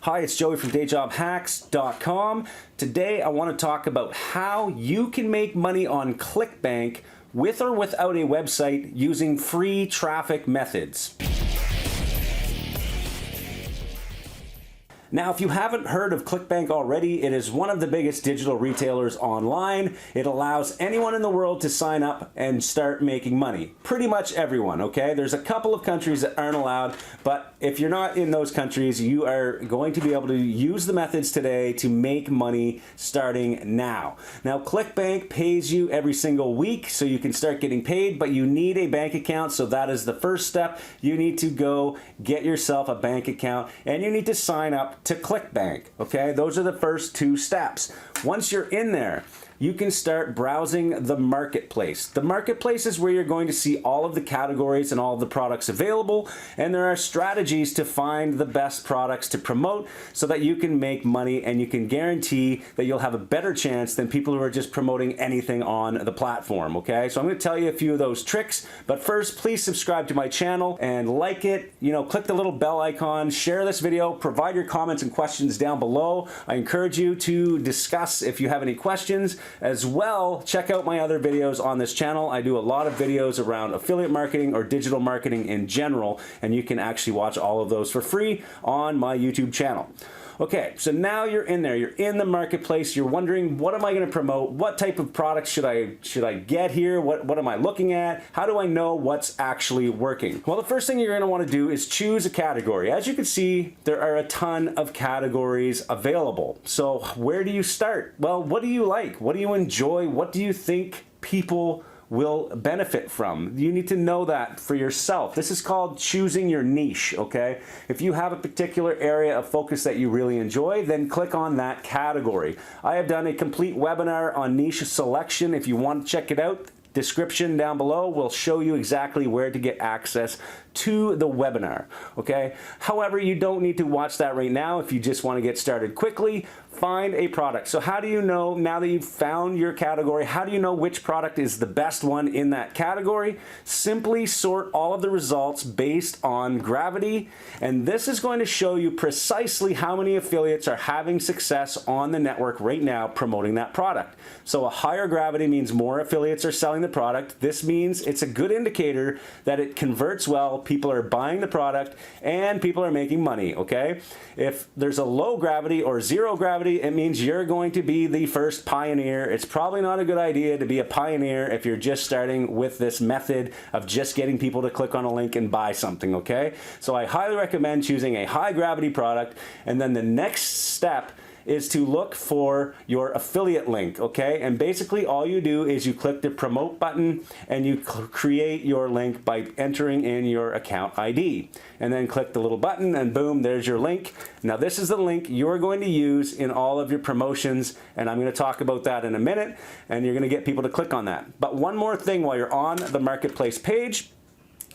Hi, it's Joey from DayJobHacks.com. Today I want to talk about how you can make money on Clickbank with or without a website using free traffic methods. Now, if you haven't heard of Clickbank already, it is one of the biggest digital retailers online. It allows anyone in the world to sign up and start making money. Pretty much everyone, okay? There's a couple of countries that aren't allowed, but if you're not in those countries, you are going to be able to use the methods today to make money starting now. Now, Clickbank pays you every single week, so you can start getting paid, but you need a bank account, so that is the first step. You need to go get yourself a bank account, and you need to sign up to Clickbank, okay? Those are the first two steps. Once you're in there, you can start browsing the marketplace. The marketplace is where you're going to see all of the categories and all of the products available, and there are strategies to find the best products to promote so that you can make money, and you can guarantee that you'll have a better chance than people who are just promoting anything on the platform, okay? So I'm gonna tell you a few of those tricks, but first, please subscribe to my channel and like it, click the little bell icon, share this video, provide your comments and questions down below. I encourage you to discuss if you have any questions. As well, check out my other videos on this channel. I do a lot of videos around affiliate marketing or digital marketing in general, and you can actually watch all of those for free on my YouTube channel. Okay, so now you're in there, you're in the marketplace, you're wondering, what am I gonna promote? What type of product should I get here? What am I looking at? How do I know what's actually working? Well, the first thing you're gonna wanna do is choose a category. As you can see, there are a ton of categories available. So where do you start? Well, what do you like? What do you enjoy? What do you think people will benefit from? You need to know that for yourself. This is called choosing your niche, okay? If you have a particular area of focus that you really enjoy, then click on that category. I have done a complete webinar on niche selection. If you want to check it out, description down below will show you exactly where to get access to the webinar, okay? However, you don't need to watch that right now. If you just want to get started quickly, find a product. So how do you know, now that you've found your category, how do you know which product is the best one in that category? Simply sort all of the results based on gravity, and this is going to show you precisely how many affiliates are having success on the network right now promoting that product. So a higher gravity means more affiliates are selling the product. This means it's a good indicator that it converts well, people are buying the product, and people are making money, okay? If there's a low gravity or zero gravity, it means you're going to be the first pioneer. It's probably not a good idea to be a pioneer if you're just starting with this method of just getting people to click on a link and buy something, okay? So I highly recommend choosing a high gravity product, and then the next step is to look for your affiliate link, okay? And basically all you do is you click the promote button and you create your link by entering in your account ID. And then click the little button and boom, there's your link. Now this is the link you're going to use in all of your promotions, and I'm gonna talk about that in a minute, and you're gonna get people to click on that. But one more thing while you're on the marketplace page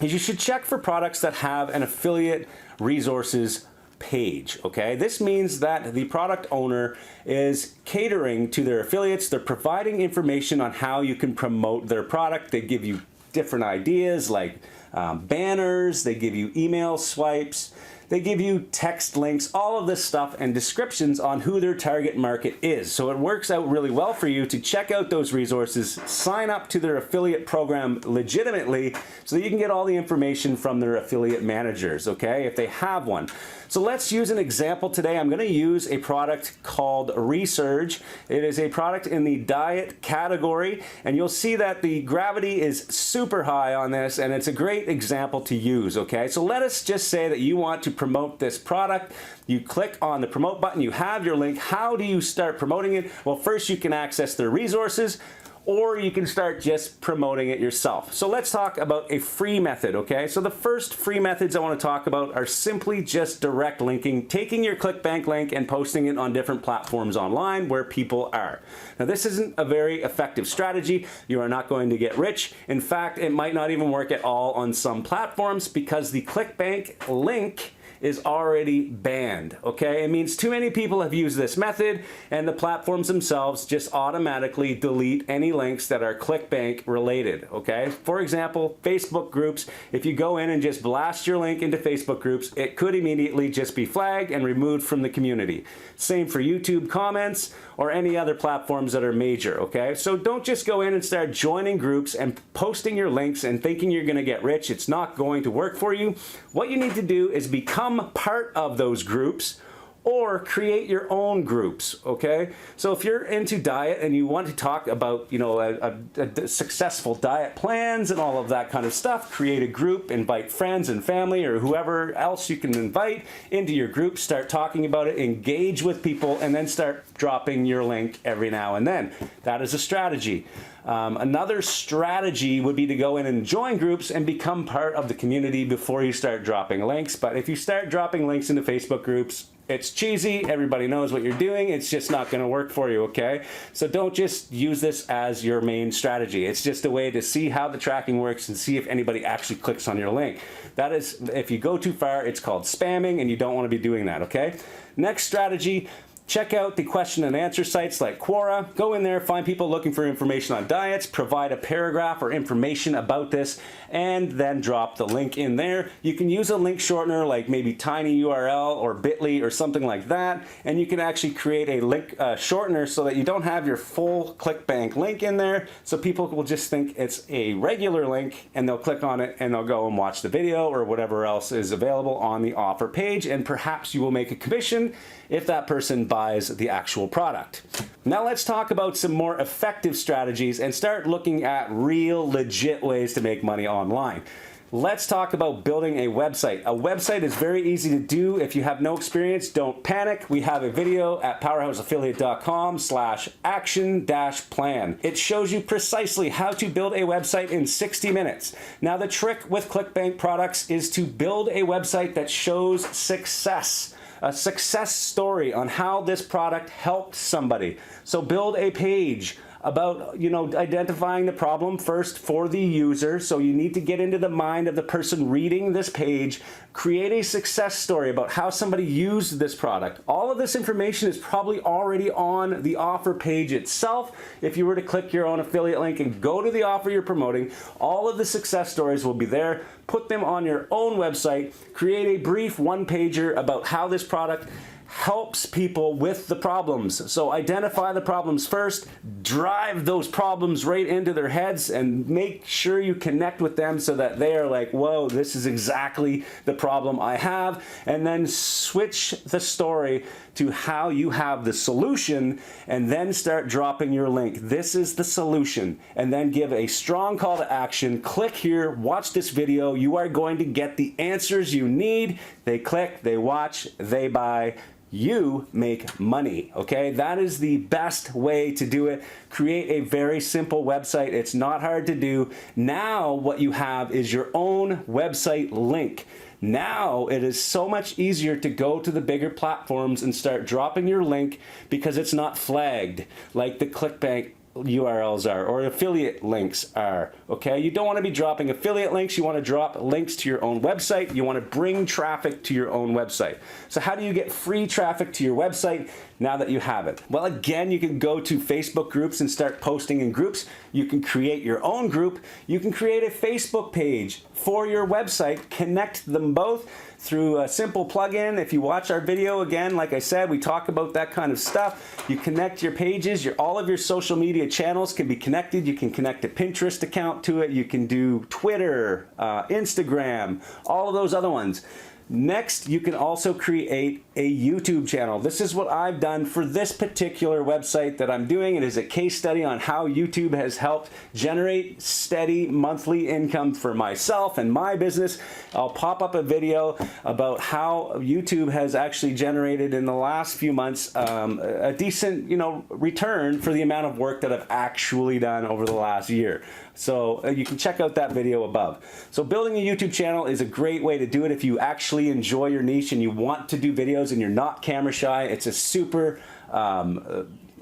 is you should check for products that have an affiliate resources page, okay? This means that the product owner is catering to their affiliates. They're providing information on how you can promote their product. They give you different ideas like banners, they give you email swipes, they give you text links, all of this stuff, and descriptions on who their target market is. So it works out really well for you to check out those resources, sign up to their affiliate program legitimately so that you can get all the information from their affiliate managers, okay, if they have one. So let's use an example today. I'm gonna use a product called Resurge. It is a product in the diet category, and you'll see that the gravity is super high on this, and it's a great example to use, okay? So let us just say that you want to promote this product. You click on the promote button, you have your link. How do you start promoting it? Well, first you can access their resources, or you can start just promoting it yourself. So let's talk about a free method, okay? So the first free methods I want to talk about are simply just direct linking, taking your Clickbank link and posting it on different platforms online where people are. Now this isn't a very effective strategy. You are not going to get rich. In fact, it might not even work at all on some platforms because the Clickbank link is already banned, okay? It means too many people have used this method, and the platforms themselves just automatically delete any links that are ClickBank related, okay? For example, Facebook groups, if you go in and just blast your link into Facebook groups, it could immediately just be flagged and removed from the community. Same for YouTube comments or any other platforms that are major, okay? So don't just go in and start joining groups and posting your links and thinking you're gonna get rich. It's not going to work for you. What you need to do is become part of those groups or create your own groups, okay? So if you're into diet and you want to talk about, you know, a successful diet plans and all of that kind of stuff, create a group, invite friends and family or whoever else you can invite into your group, start talking about it, engage with people, and then start dropping your link every now and then. That is a strategy. Another strategy would be to go in and join groups and become part of the community before you start dropping links. But if you start dropping links into Facebook groups, it's cheesy, everybody knows what you're doing, it's just not gonna work for you, okay? So don't just use this as your main strategy. It's just a way to see how the tracking works and see if anybody actually clicks on your link. That is, if you go too far, it's called spamming, and you don't wanna be doing that, okay? Next strategy, check out the question and answer sites like Quora. Go in there, find people looking for information on diets, provide a paragraph or information about this, and then drop the link in there. You can use a link shortener like maybe tinyurl or bit.ly or something like that, and you can actually create a link shortener so that you don't have your full ClickBank link in there, so people will just think it's a regular link and they'll click on it and they'll go and watch the video or whatever else is available on the offer page, and perhaps you will make a commission if that person buys the actual product. Now let's talk about some more effective strategies and start looking at real legit ways to make money online. Let's talk about building a website. A website is very easy to do. If you have no experience, don't panic. We have a video at powerhouseaffiliate.com/action-plan. It shows you precisely how to build a website in 60 minutes. Now the trick with ClickBank products is to build a website that shows success. A success story on how this product helped somebody. So build a page about, you know, identifying the problem first for the user. So you need to get into the mind of the person reading this page, create a success story about how somebody used this product. All of this information is probably already on the offer page itself. If you were to click your own affiliate link and go to the offer you're promoting, all of the success stories will be there. Put them on your own website, create a brief one-pager about how this product helps people with the problems. So identify the problems first, drive those problems right into their heads, and make sure you connect with them so that they are like, whoa, this is exactly the problem I have, and then switch the story to how you have the solution, and then start dropping your link. This is the solution, and then give a strong call to action. Click here, watch this video. You are going to get the answers you need. They click, they watch, they buy. You make money, okay? That is the best way to do it. Create a very simple website. It's not hard to do. Now what you have is your own website link. Now it is so much easier to go to the bigger platforms and start dropping your link because it's not flagged like the ClickBank URLs are, or affiliate links are, okay? You don't want to be dropping affiliate links. You want to drop links to your own website. You want to bring traffic to your own website. So how do you get free traffic to your website now that you have it? Well, again, you can go to Facebook groups and start posting in groups. You can create your own group. You can create a Facebook page for your website, connect them both through a simple plugin. If you watch our video, again, like I said, we talk about that kind of stuff. You connect your pages, all of your social media channels can be connected. You can connect a Pinterest account to it. You can do Twitter, Instagram, all of those other ones. Next, you can also create a YouTube channel. This is what I've done for this particular website that I'm doing. It is a case study on how YouTube has helped generate steady monthly income for myself and my business. I'll pop up a video about how YouTube has actually generated in the last few months a decent, return for the amount of work that I've actually done over the last year. So you can check out that video above. So building a YouTube channel is a great way to do it if you actually enjoy your niche and you want to do videos and you're not camera shy. It's a super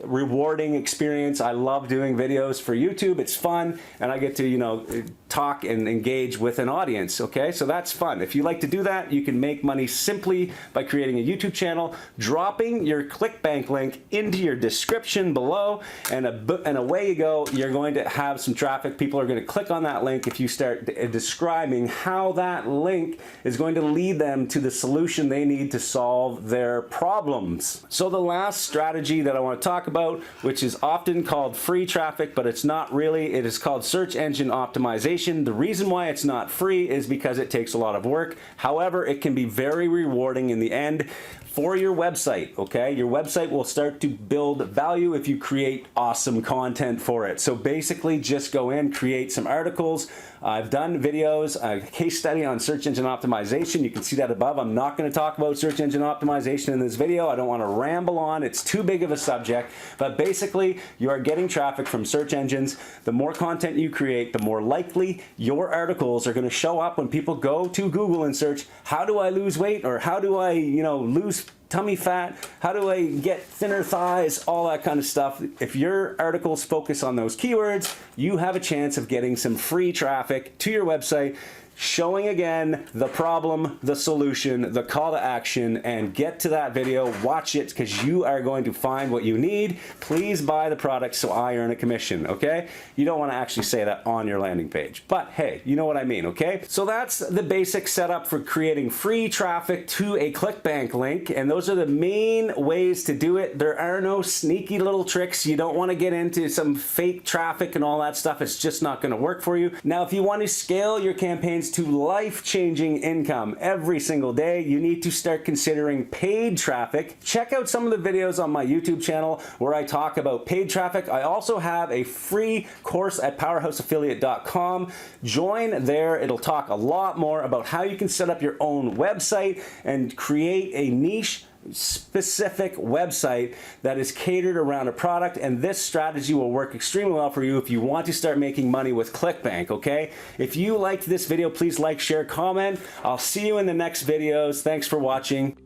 rewarding experience. I love doing videos for YouTube. It's fun, and I get to, you know, talk and engage with an audience, okay? So that's fun. If you like to do that, you can make money simply by creating a YouTube channel, dropping your Clickbank link into your description below, and away you go. You're going to have some traffic. People are going to click on that link if you start describing how that link is going to lead them to the solution they need to solve their problems. So the last strategy that I want to talk about, which is often called free traffic, but it's not really. It is called search engine optimization. The reason why it's not free is because it takes a lot of work. However, it can be very rewarding in the end for your website, okay? Your website will start to build value if you create awesome content for it. So basically just go in, create some articles. I've done videos, a case study on search engine optimization. You can see that above. I'm not going to talk about search engine optimization in this video. I don't want to ramble on. It's too big of a subject. But basically, you are getting traffic from search engines. The more content you create, the more likely your articles are going to show up when people go to Google and search, how do I lose weight? Or how do I, you know, lose tummy fat? How do I get thinner thighs? All that kind of stuff. If your articles focus on those keywords, you have a chance of getting some free traffic to your website, showing again the problem, the solution, the call to action, and get to that video. Watch it because you are going to find what you need. Please buy the product so I earn a commission, okay? You don't want to actually say that on your landing page, but hey, you know what I mean, okay? So that's the basic setup for creating free traffic to a Clickbank link, and those are the main ways to do it. There are no sneaky little tricks. You don't want to get into some fake traffic and all that stuff. It's just not going to work for you. Now, if you want to scale your campaigns to life-changing income every single day, you need to start considering paid traffic. Check out some of the videos on my YouTube channel where I talk about paid traffic. I also have a free course at powerhouseaffiliate.com. Join there. It'll talk a lot more about how you can set up your own website and create a niche specific website that is catered around a product, and this strategy will work extremely well for you if you want to start making money with Clickbank, okay? If you liked this video, please like, share, comment. I'll see you in the next videos. Thanks for watching.